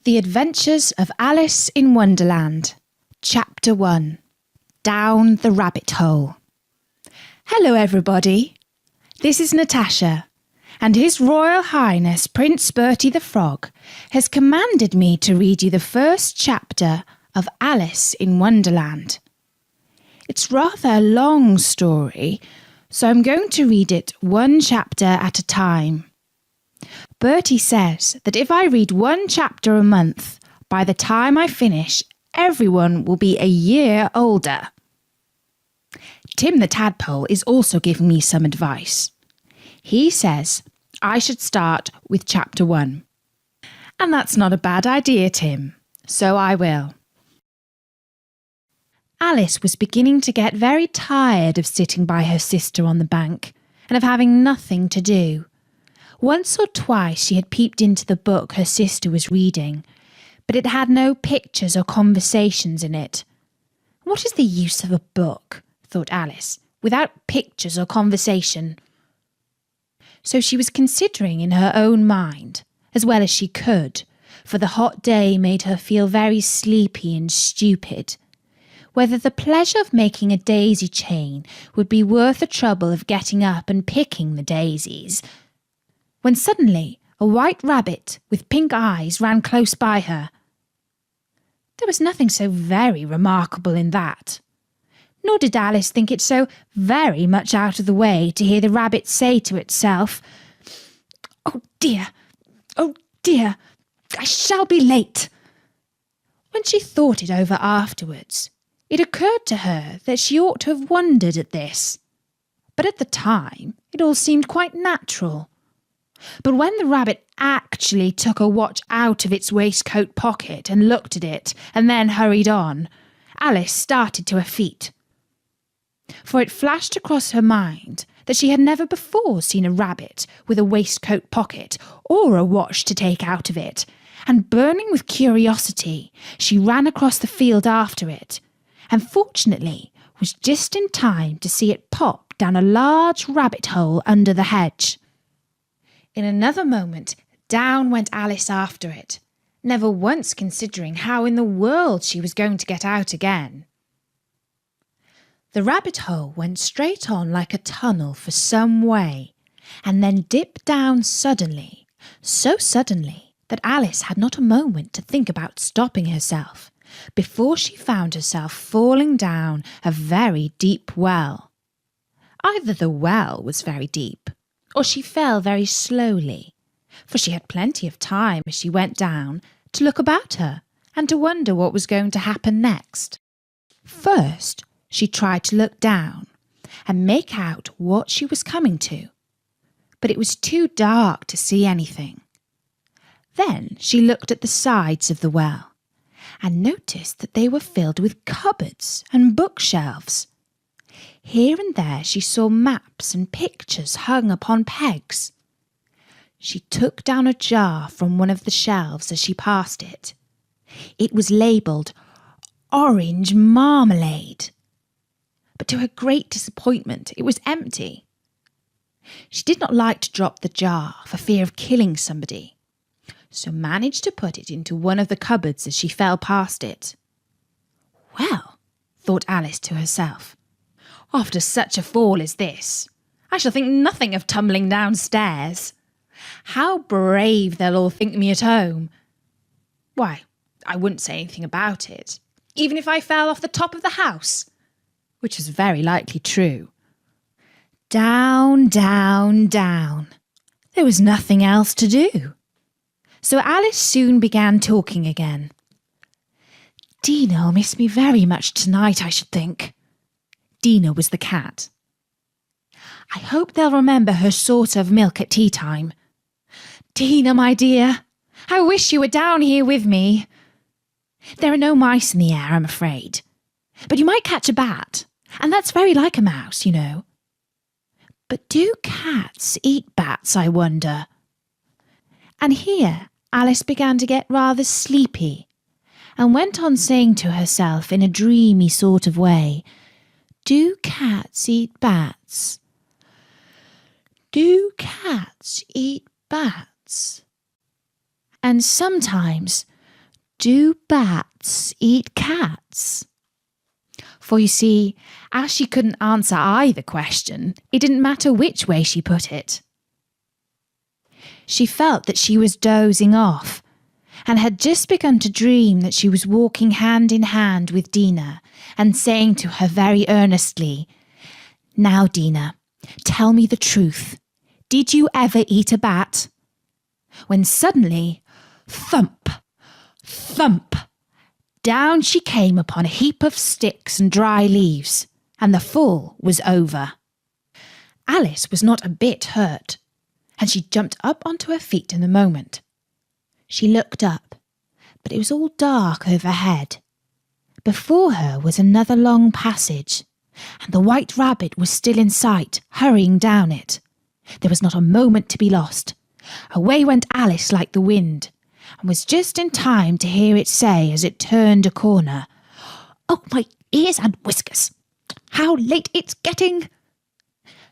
The Adventures of Alice in Wonderland, Chapter 1, Down the Rabbit Hole. Hello everybody, this is Natasha, and His Royal Highness Prince Bertie the Frog has commanded me to read you the first chapter of Alice in Wonderland. It's rather a long story, so I'm going to read it one chapter at a time. Bertie says that if I read one chapter a month, by the time I finish, everyone will be a year older. Tim the Tadpole is also giving me some advice. He says I should start with chapter 1. And that's not a bad idea, Tim, so I will. Alice was beginning to get very tired of sitting by her sister on the bank and of having nothing to do. Once or twice she had peeped into the book her sister was reading, but it had no pictures or conversations in it. What is the use of a book, thought Alice, without pictures or conversation? So she was considering in her own mind, as well as she could, for the hot day made her feel very sleepy and stupid, whether the pleasure of making a daisy chain would be worth the trouble of getting up and picking the daisies, when suddenly a white rabbit with pink eyes ran close by her. There was nothing so very remarkable in that, nor did Alice think it so very much out of the way to hear the rabbit say to itself, oh dear, I shall be late." When she thought it over afterwards, it occurred to her that she ought to have wondered at this, but at the time it all seemed quite natural. But when the rabbit actually took a watch out of its waistcoat pocket and looked at it and then hurried on, Alice started to her feet. For it flashed across her mind that she had never before seen a rabbit with a waistcoat pocket or a watch to take out of it, and burning with curiosity, she ran across the field after it, and fortunately was just in time to see it pop down a large rabbit hole under the hedge. In another moment, down went Alice after it, never once considering how in the world she was going to get out again. The rabbit hole went straight on like a tunnel for some way, and then dipped down suddenly, so suddenly that Alice had not a moment to think about stopping herself, before she found herself falling down a very deep well. Either the well was very deep, or she fell very slowly, for she had plenty of time as she went down to look about her and to wonder what was going to happen next. First, she tried to look down and make out what she was coming to, but it was too dark to see anything. Then she looked at the sides of the well and noticed that they were filled with cupboards and bookshelves. Here and there she saw maps and pictures hung upon pegs. She took down a jar from one of the shelves as she passed it. It was labelled Orange Marmalade, but to her great disappointment it was empty. She did not like to drop the jar for fear of killing somebody, so managed to put it into one of the cupboards as she fell past it. Well, thought Alice to herself, after such a fall as this, I shall think nothing of tumbling downstairs. How brave they'll all think me at home. Why, I wouldn't say anything about it, even if I fell off the top of the house, which was very likely true. Down, down, down. There was nothing else to do. So Alice soon began talking again. Dinah'll miss me very much tonight, I should think. Dinah was the cat. I hope they'll remember her saucer of milk at tea time. Dinah, my dear, I wish you were down here with me. There are no mice in the air, I'm afraid, but you might catch a bat, and that's very like a mouse, you know. But do cats eat bats, I wonder? And here Alice began to get rather sleepy, and went on saying to herself in a dreamy sort of way, do cats eat bats? Do cats eat bats? And sometimes, Do bats eat cats? For you see, as she couldn't answer either question, it didn't matter which way she put it. She felt that she was dozing off, and had just begun to dream that she was walking hand in hand with Dina and saying to her very earnestly, "Now, Dina, tell me the truth. Did you ever eat a bat?" When suddenly, thump, thump, down she came upon a heap of sticks and dry leaves, and the fall was over. Alice was not a bit hurt, and she jumped up onto her feet in a moment. She looked up, but it was all dark overhead. Before her was another long passage, and the White Rabbit was still in sight, hurrying down it. There was not a moment to be lost. Away went Alice like the wind, and was just in time to hear it say as it turned a corner, "Oh, my ears and whiskers! How late it's getting!"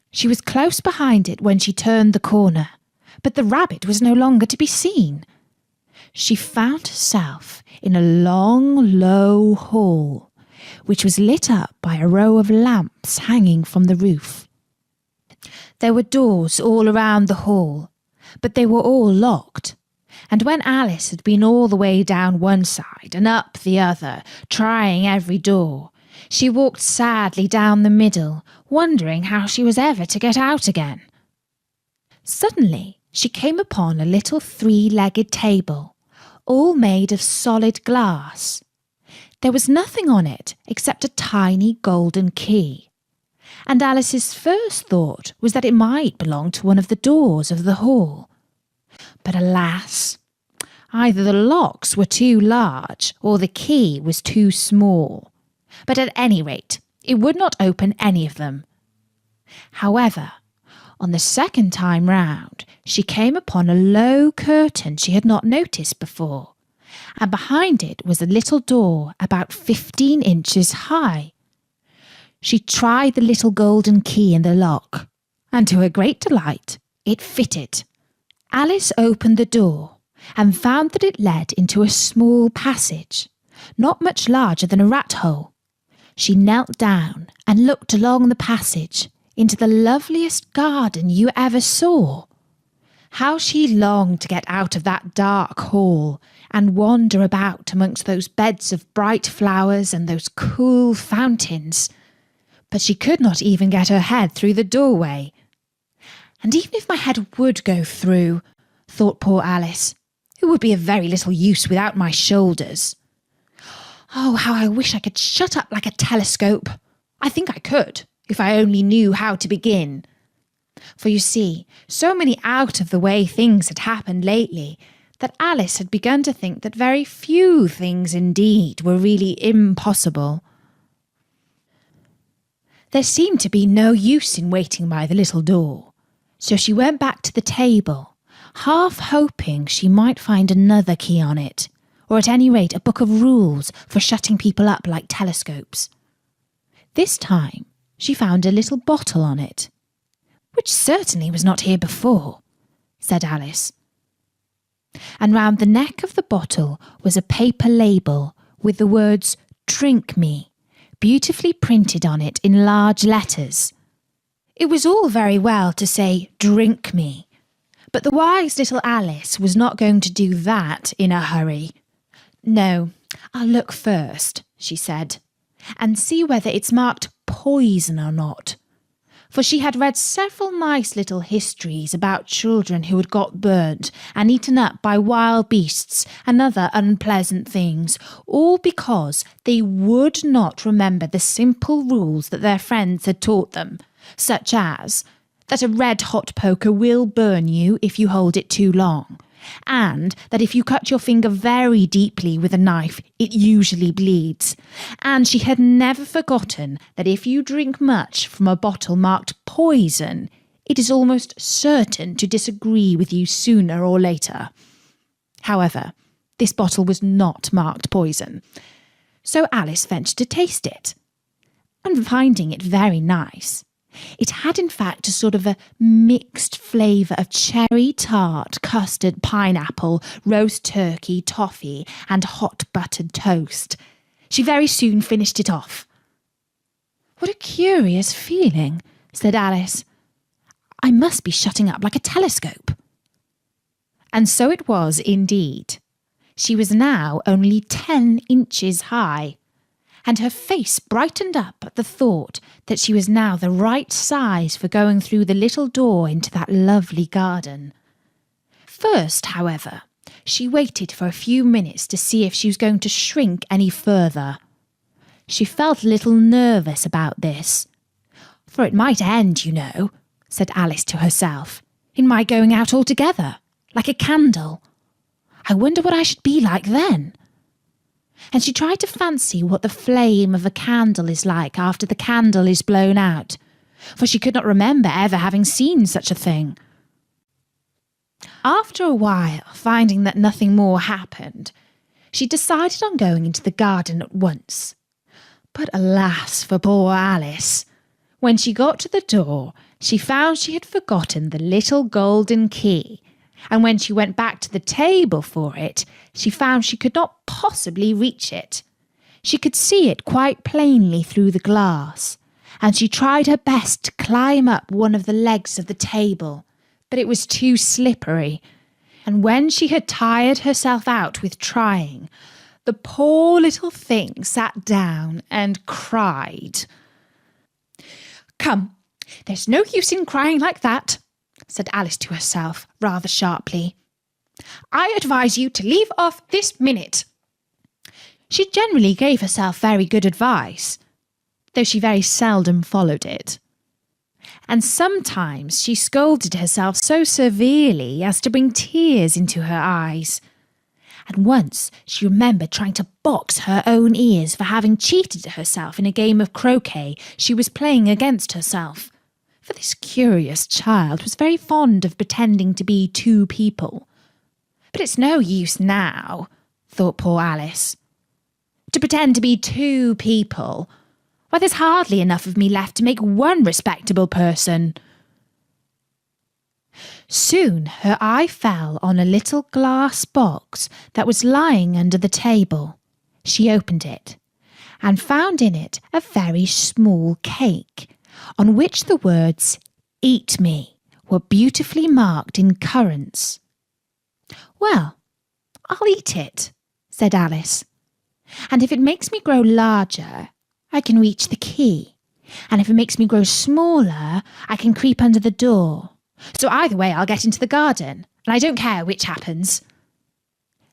She was close behind it when she turned the corner, but the rabbit was no longer to be seen. She found herself in a long, low hall, which was lit up by a row of lamps hanging from the roof. There were doors all around the hall, but they were all locked, and when Alice had been all the way down one side and up the other, trying every door, she walked sadly down the middle, wondering how she was ever to get out again. Suddenly she came upon a little three-legged table, all made of solid glass. There was nothing on it except a tiny golden key, and Alice's first thought was that it might belong to one of the doors of the hall. But alas, either the locks were too large or the key was too small. But at any rate, it would not open any of them. However, on the second time round, she came upon a low curtain she had not noticed before, and behind it was a little door about 15 inches high. She tried the little golden key in the lock, and to her great delight, it fitted. Alice opened the door and found that it led into a small passage, not much larger than a rat hole. She knelt down and looked along the passage into the loveliest garden you ever saw. How she longed to get out of that dark hall and wander about amongst those beds of bright flowers and those cool fountains. But she could not even get her head through the doorway. And even if my head would go through, thought poor Alice, it would be of very little use without my shoulders. Oh, how I wish I could shut up like a telescope. I think I could, if I only knew how to begin. For you see, so many out-of-the-way things had happened lately that Alice had begun to think that very few things indeed were really impossible. There seemed to be no use in waiting by the little door, so she went back to the table, half hoping she might find another key on it, or at any rate a book of rules for shutting people up like telescopes. This time she found a little bottle on it, which certainly was not here before, said Alice. And round the neck of the bottle was a paper label with the words "Drink Me" beautifully printed on it in large letters. It was all very well to say "Drink me," but the wise little Alice was not going to do that in a hurry. "No, I'll look first," she said, "and see whether it's marked poison or not." For she had read several nice little histories about children who had got burnt and eaten up by wild beasts and other unpleasant things, all because they would not remember the simple rules that their friends had taught them, such as that a red-hot poker will burn you if you hold it too long, and that if you cut your finger very deeply with a knife, it usually bleeds. And she had never forgotten that if you drink much from a bottle marked poison, it is almost certain to disagree with you sooner or later. However, this bottle was not marked poison, so Alice ventured to taste it, and finding it very nice, It had in fact a sort of a mixed flavour of cherry tart, custard, pineapple, roast turkey, toffee and hot buttered toast. She very soon finished it off. "What a curious feeling," said Alice. "I must be shutting up like a telescope." And so it was indeed. She was now only 10 inches high, and her face brightened up at the thought that she was now the right size for going through the little door into that lovely garden. First, however, she waited for a few minutes to see if she was going to shrink any further. She felt a little nervous about this, for it might end, you know, said Alice to herself, in my going out altogether, like a candle. I wonder what I should be like then. And she tried to fancy what the flame of a candle is like after the candle is blown out, for she could not remember ever having seen such a thing. After a while, finding that nothing more happened, she decided on going into the garden at once. But alas for poor Alice! When she got to the door, she found she had forgotten the little golden key, and when she went back to the table for it, she found she could not possibly reach it. She could see it quite plainly through the glass, and she tried her best to climb up one of the legs of the table, but it was too slippery, and when she had tired herself out with trying, the poor little thing sat down and cried. "Come, there's no use in crying like that," said Alice to herself, rather sharply. "I advise you to leave off this minute." She generally gave herself very good advice, though she very seldom followed it. And sometimes she scolded herself so severely as to bring tears into her eyes. And once she remembered trying to box her own ears for having cheated herself in a game of croquet she was playing against herself. For this curious child was very fond of pretending to be two people. But it's no use now, thought poor Alice, to pretend to be two people. Why, there's hardly enough of me left to make one respectable person. Soon her eye fell on a little glass box that was lying under the table. She opened it and found in it a very small cake, on which the words "Eat me" were beautifully marked in currants. "Well, I'll eat it," said Alice, "and if it makes me grow larger, I can reach the key, and if it makes me grow smaller, I can creep under the door. So either way I'll get into the garden, and I don't care which happens."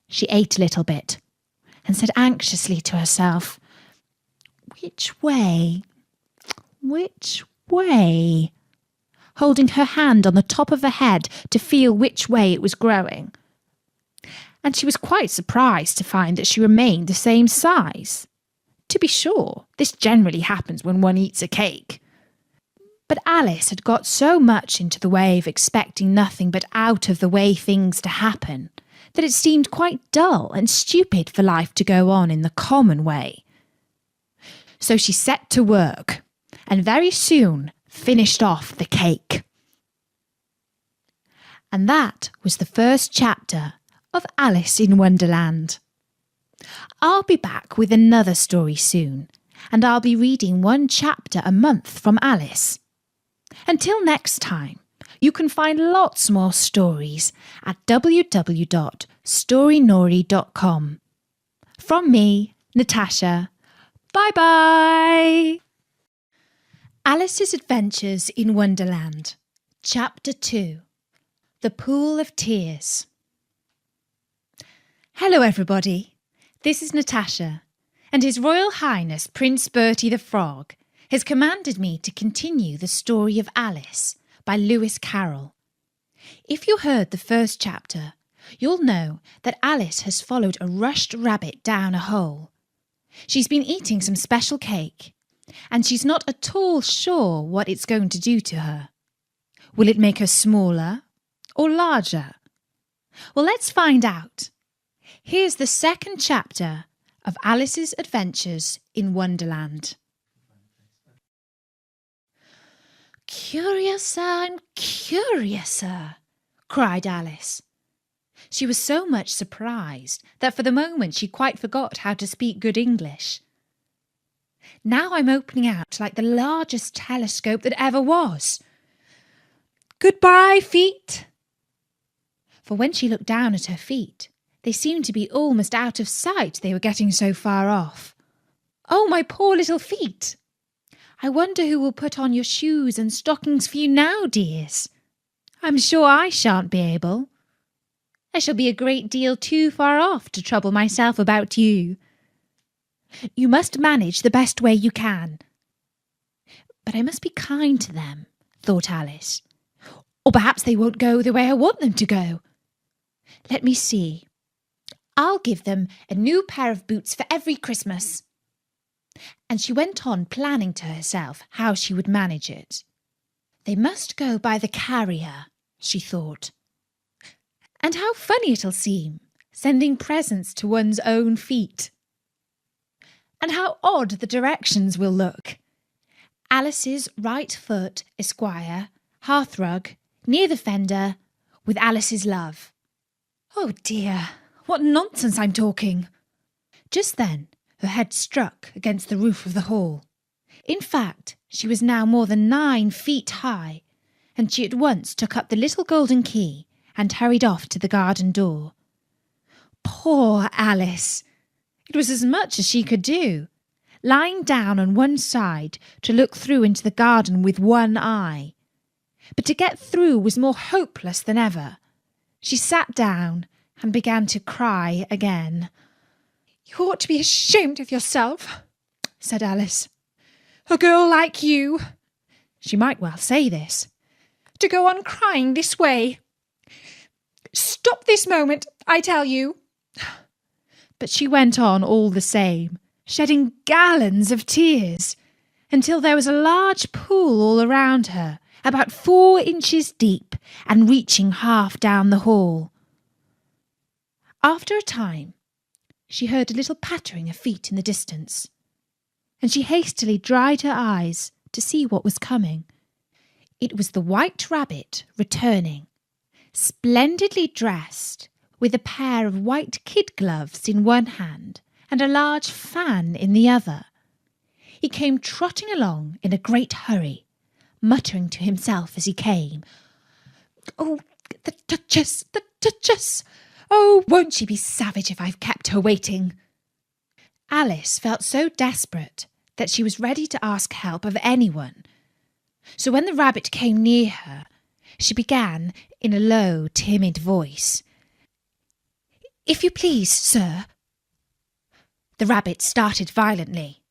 She ate a little bit, and said anxiously to herself, "Which way? Which way?" holding her hand on the top of her head to feel which way it was growing. And she was quite surprised to find that she remained the same size. To be sure, this generally happens when one eats a cake. But Alice had got so much into the way of expecting nothing but out-of-the-way things to happen that it seemed quite dull and stupid for life to go on in the common way. So she set to work, and very soon finished off the cake. And that was the first chapter of Alice in Wonderland. I'll be back with another story soon, and I'll be reading one chapter a month from Alice. Until next time, you can find lots more stories at www.storynori.com. From me, Natasha. Bye-bye! Alice's Adventures in Wonderland, Chapter 2, The Pool of Tears. Hello everybody, this is Natasha, and His Royal Highness Prince Bertie the Frog has commanded me to continue the story of Alice by Lewis Carroll. If you heard the first chapter, you'll know that Alice has followed a rushed rabbit down a hole. She's been eating some special cake, and she's not at all sure what it's going to do to her. Will it make her smaller or larger? Well, let's find out. Here's the second chapter of Alice's Adventures in Wonderland. Curiouser and curiouser, cried Alice. She was so much surprised that for the moment she quite forgot how to speak good English. Now I'm opening out like the largest telescope that ever was. Goodbye, feet. For when she looked down at her feet, they seemed to be almost out of sight, they were getting so far off. Oh, my poor little feet! I wonder who will put on your shoes and stockings for you now, dears. I'm sure I shan't be able. I shall be a great deal too far off to trouble myself about you. You must manage the best way you can. But I must be kind to them, thought Alice. Or perhaps they won't go the way I want them to go. Let me see. I'll give them a new pair of boots for every Christmas. And she went on planning to herself how she would manage it. They must go by the carrier, she thought. And how funny it'll seem, sending presents to one's own feet. And how odd the directions will look. Alice's right foot, Esquire, hearthrug, near the fender, with Alice's love. Oh dear, what nonsense I'm talking. Just then, her head struck against the roof of the hall. In fact, she was now more than 9 feet high, and she at once took up the little golden key and hurried off to the garden door. Poor Alice! It was as much as she could do, lying down on one side to look through into the garden with one eye. But to get through was more hopeless than ever. She sat down and began to cry again. You ought to be ashamed of yourself, said Alice. A girl like you, she might well say this, to go on crying this way. Stop this moment, I tell you. But she went on all the same, shedding gallons of tears, until there was a large pool all around her, about 4 inches deep and reaching half down the hall. After a time, she heard a little pattering of feet in the distance, and she hastily dried her eyes to see what was coming. It was the White Rabbit returning, splendidly dressed, with a pair of white kid gloves in one hand and a large fan in the other. He came trotting along in a great hurry, muttering to himself as he came, Oh, the Duchess, the Duchess! Oh, won't she be savage if I've kept her waiting? Alice felt so desperate that she was ready to ask help of anyone. So when the rabbit came near her, she began in a low, timid voice, If you please, sir. The rabbit started violently,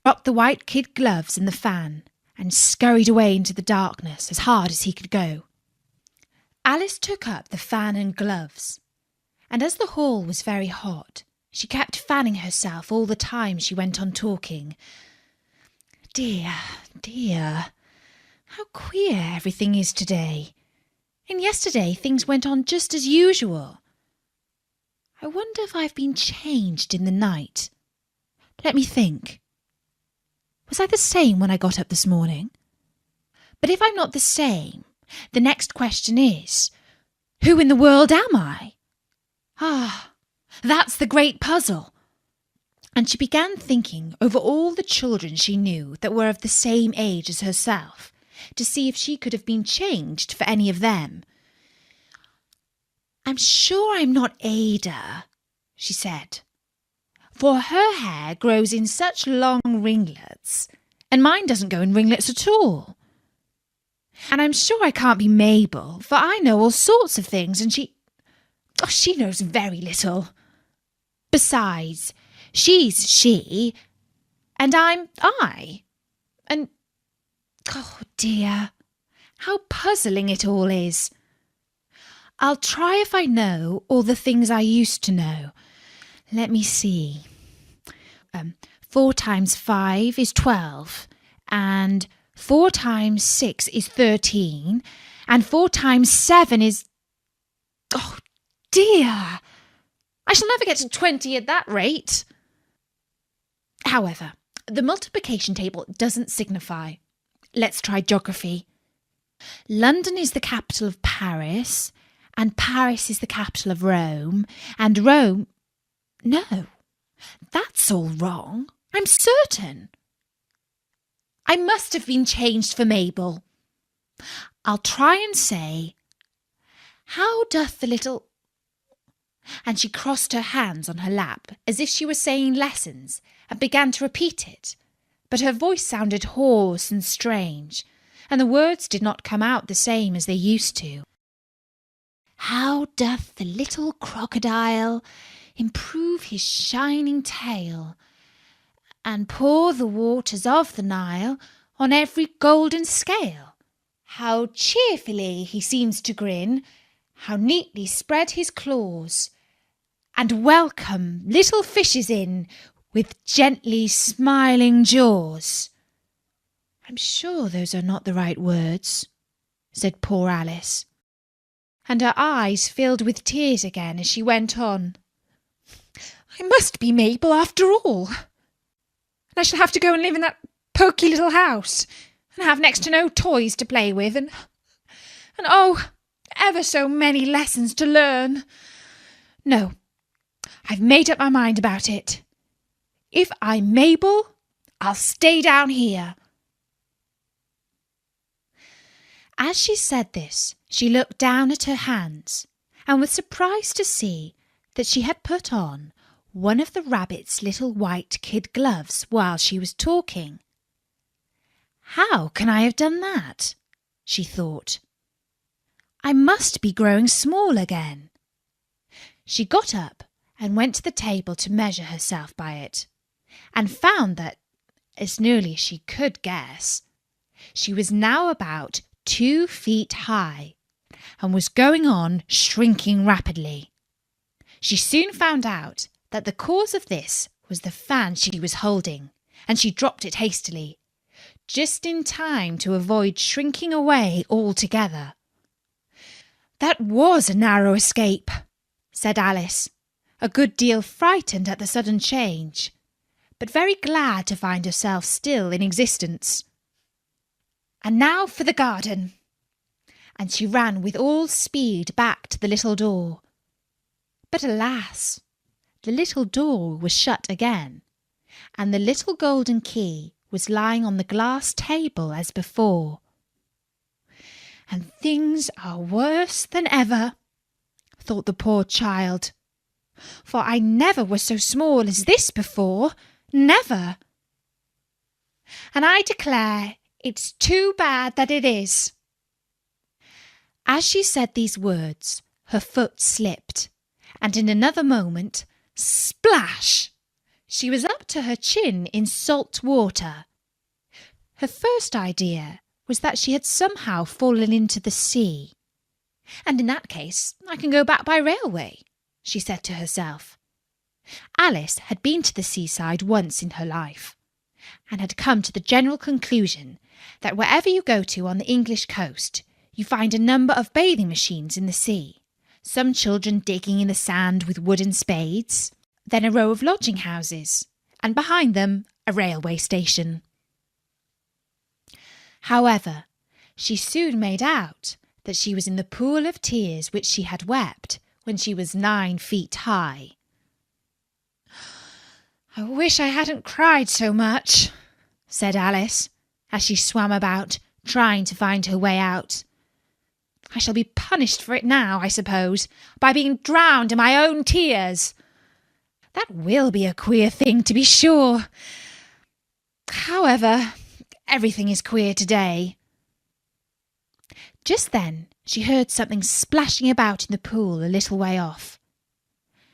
dropped the white kid gloves and the fan, and scurried away into the darkness as hard as he could go. Alice took up the fan and gloves, and as the hall was very hot, she kept fanning herself all the time she went on talking. Dear, dear, how queer everything is today. And yesterday things went on just as usual. I wonder if I've been changed in the night. Let me think. Was I the same when I got up this morning? But if I'm not the same, the next question is, who in the world am I? Ah, that's the great puzzle. And she began thinking over all the children she knew that were of the same age as herself, to see if she could have been changed for any of them. I'm sure I'm not Ada, she said, for her hair grows in such long ringlets, and mine doesn't go in ringlets at all. And I'm sure I can't be Mabel, for I know all sorts of things, and she knows very little. Besides, she's she, and I'm I. And, oh dear, how puzzling it all is. I'll try if I know all the things I used to know. Let me see. 4 times 5 is 12, and 4 times 6 is 13, and 4 times 7 is... Oh, dear! I shall never get to 20 at that rate. However, the multiplication table doesn't signify. Let's try geography. London is the capital of Paris, and Paris is the capital of Rome, and Rome... No, that's all wrong, I'm certain. I must have been changed for Mabel. I'll try and say, how doth the little... And she crossed her hands on her lap as if she were saying lessons and began to repeat it, but her voice sounded hoarse and strange, and the words did not come out the same as they used to. How doth the little crocodile improve his shining tail, and pour the waters of the Nile on every golden scale? How cheerfully he seems to grin, how neatly spread his claws, and welcome little fishes in with gently smiling jaws. I'm sure those are not the right words, said poor Alice, and her eyes filled with tears again as she went on. I must be Mabel after all, and I shall have to go and live in that poky little house, and have next to no toys to play with, and oh, ever so many lessons to learn. No, I've made up my mind about it. If I'm Mabel, I'll stay down here. As she said this, she looked down at her hands, and was surprised to see that she had put on one of the rabbit's little white kid gloves while she was talking. How can I have done that? She thought. I must be growing small again. She got up and went to the table to measure herself by it, and found that, as nearly as she could guess, she was now about 2 feet high, and was going on shrinking rapidly. She soon found out that the cause of this was the fan she was holding, and she dropped it hastily, just in time to avoid shrinking away altogether. That was a narrow escape, said Alice, a good deal frightened at the sudden change, but very glad to find herself still in existence. And now for the garden. And she ran with all speed back to the little door. But alas, the little door was shut again, and the little golden key was lying on the glass table as before. And things are worse than ever, thought the poor child, for I never was so small as this before, never. And I declare it's too bad that it is. As she said these words, her foot slipped, and in another moment, splash! She was up to her chin in salt water. Her first idea was that she had somehow fallen into the sea. And in that case, I can go back by railway, she said to herself. Alice had been to the seaside once in her life, and had come to the general conclusion that wherever you go to on the English coast, you find a number of bathing machines in the sea, some children digging in the sand with wooden spades, then a row of lodging houses, and behind them a railway station. However, she soon made out that she was in the pool of tears which she had wept when she was 9 feet high. I wish I hadn't cried so much, said Alice, as she swam about, trying to find her way out. I shall be punished for it now, I suppose, by being drowned in my own tears. That will be a queer thing, to be sure. However, everything is queer today. Just then she heard something splashing about in the pool a little way off,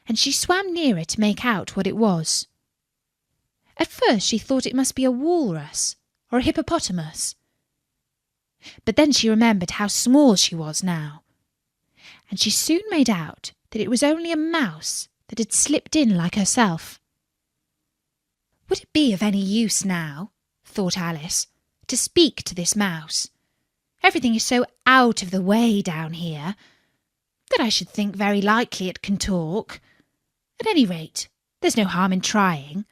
and she swam nearer to make out what it was. At first she thought it must be a walrus or a hippopotamus, but then she remembered how small she was now, and she soon made out that it was only a mouse that had slipped in like herself. Would it be of any use now, thought Alice, to speak to this mouse? Everything is so out of the way down here that I should think very likely it can talk. At any rate, there's no harm in trying.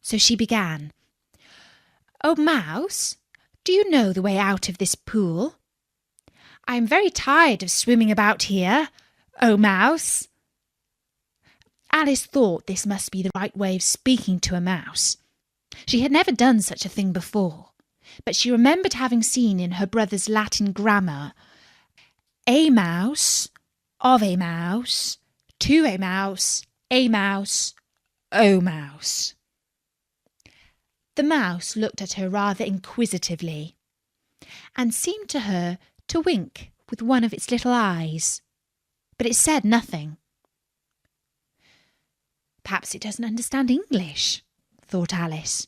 So she began. Oh, Mouse, do you know the way out of this pool? I am very tired of swimming about here, oh mouse." Alice thought this must be the right way of speaking to a mouse. She had never done such a thing before, but she remembered having seen in her brother's Latin grammar, "A mouse, of a mouse, to a mouse, O mouse." The mouse looked at her rather inquisitively, and seemed to her to wink with one of its little eyes, but it said nothing. "Perhaps it doesn't understand English," thought Alice.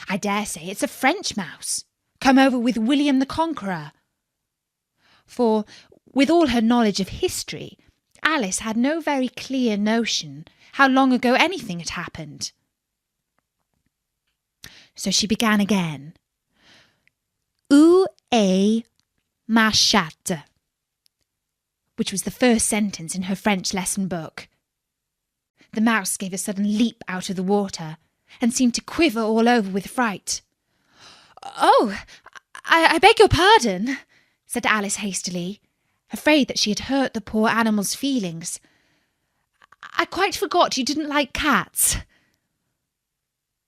"I dare say it's a French mouse, come over with William the Conqueror." For, with all her knowledge of history, Alice had no very clear notion how long ago anything had happened. So she began again. "Où est ma chatte?" which was the first sentence in her French lesson book. The mouse gave a sudden leap out of the water and seemed to quiver all over with fright. "Oh, I beg your pardon," said Alice hastily, afraid that she had hurt the poor animal's feelings. "I quite forgot you didn't like cats."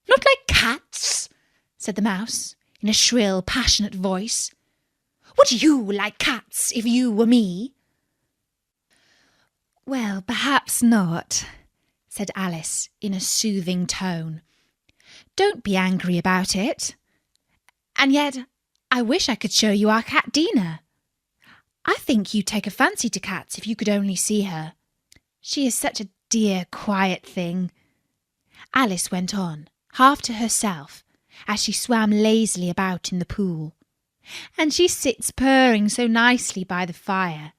"Not like cats?" said the mouse, in a shrill, passionate voice. "Would you like cats if you were me?" "Well, perhaps not," said Alice in a soothing tone. "Don't be angry about it. And yet, I wish I could show you our cat Dina. I think you'd take a fancy to cats if you could only see her. She is such a dear, quiet thing." Alice went on, half to herself, as she swam lazily about in the pool. "And she sits purring so nicely by the fire,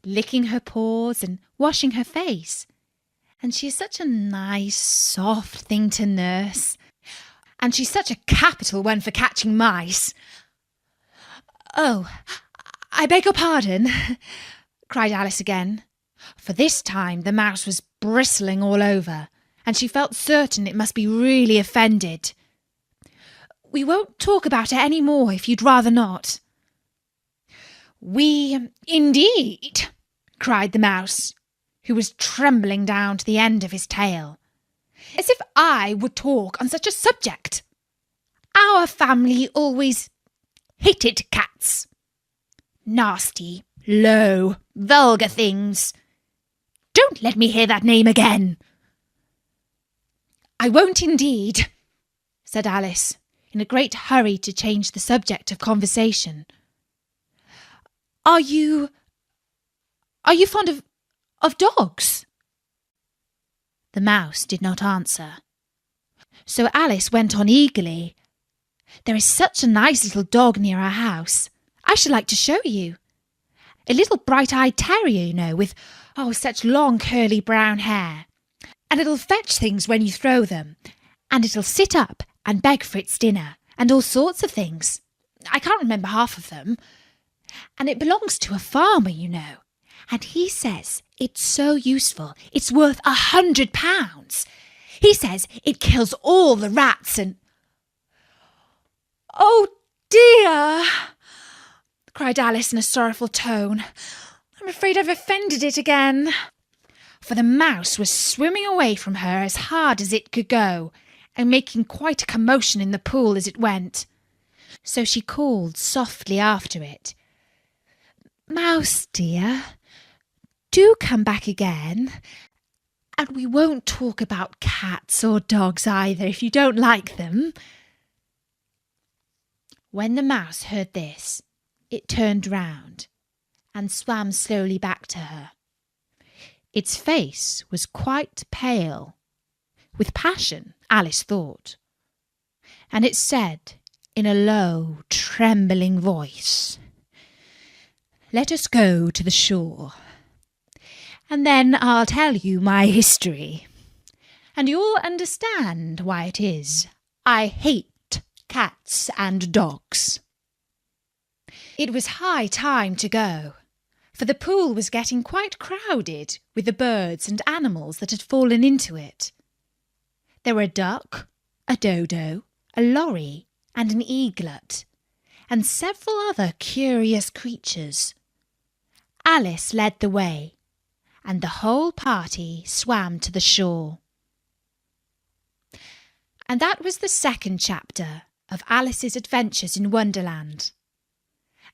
licking her paws and washing her face. And she is such a nice, soft thing to nurse. And she's such a capital one for catching mice." "Oh, I beg your pardon," cried Alice again, for this time the mouse was bristling all over, and she felt certain it must be really offended. "We won't talk about it any more if you'd rather not." "We, indeed," cried the mouse, who was trembling down to the end of his tail. "As if I would talk on such a subject. Our family always hated cats. Nasty, low, vulgar things. Don't let me hear that name again." "I won't indeed," said Alice, in a great hurry to change the subject of conversation. Are you fond of dogs?" The mouse did not answer. So Alice went on eagerly. "There is such a nice little dog near our house. I should like to show you. A little bright-eyed terrier, you know, with, such long curly brown hair. And it'll fetch things when you throw them. And it'll sit up and beg for its dinner, and all sorts of things. I can't remember half of them. And it belongs to a farmer, you know. And he says it's so useful, it's worth £100. He says it kills all the rats and—" "Oh dear!" cried Alice in a sorrowful tone. "I'm afraid I've offended it again." For the mouse was swimming away from her as hard as it could go, and making quite a commotion in the pool as it went. So she called softly after it, "Mouse dear, do come back again. And we won't talk about cats or dogs either, if you don't like them." When the mouse heard this, it turned round and swam slowly back to her. Its face was quite pale, with passion, Alice thought, and it said in a low, trembling voice, "Let us go to the shore, and then I'll tell you my history, and you'll understand why it is I hate cats and dogs." It was high time to go, for the pool was getting quite crowded with the birds and animals that had fallen into it. There were a duck, a dodo, a lorry, and an eaglet, and several other curious creatures. Alice led the way, and the whole party swam to the shore. And that was the second chapter of Alice's adventures in Wonderland.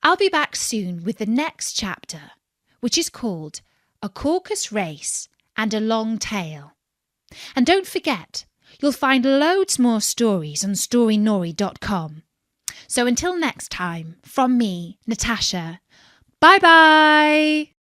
I'll be back soon with the next chapter, which is called A Caucus Race and a Long Tail. And don't forget, you'll find loads more stories on storynori.com. So until next time, from me, Natasha, bye-bye!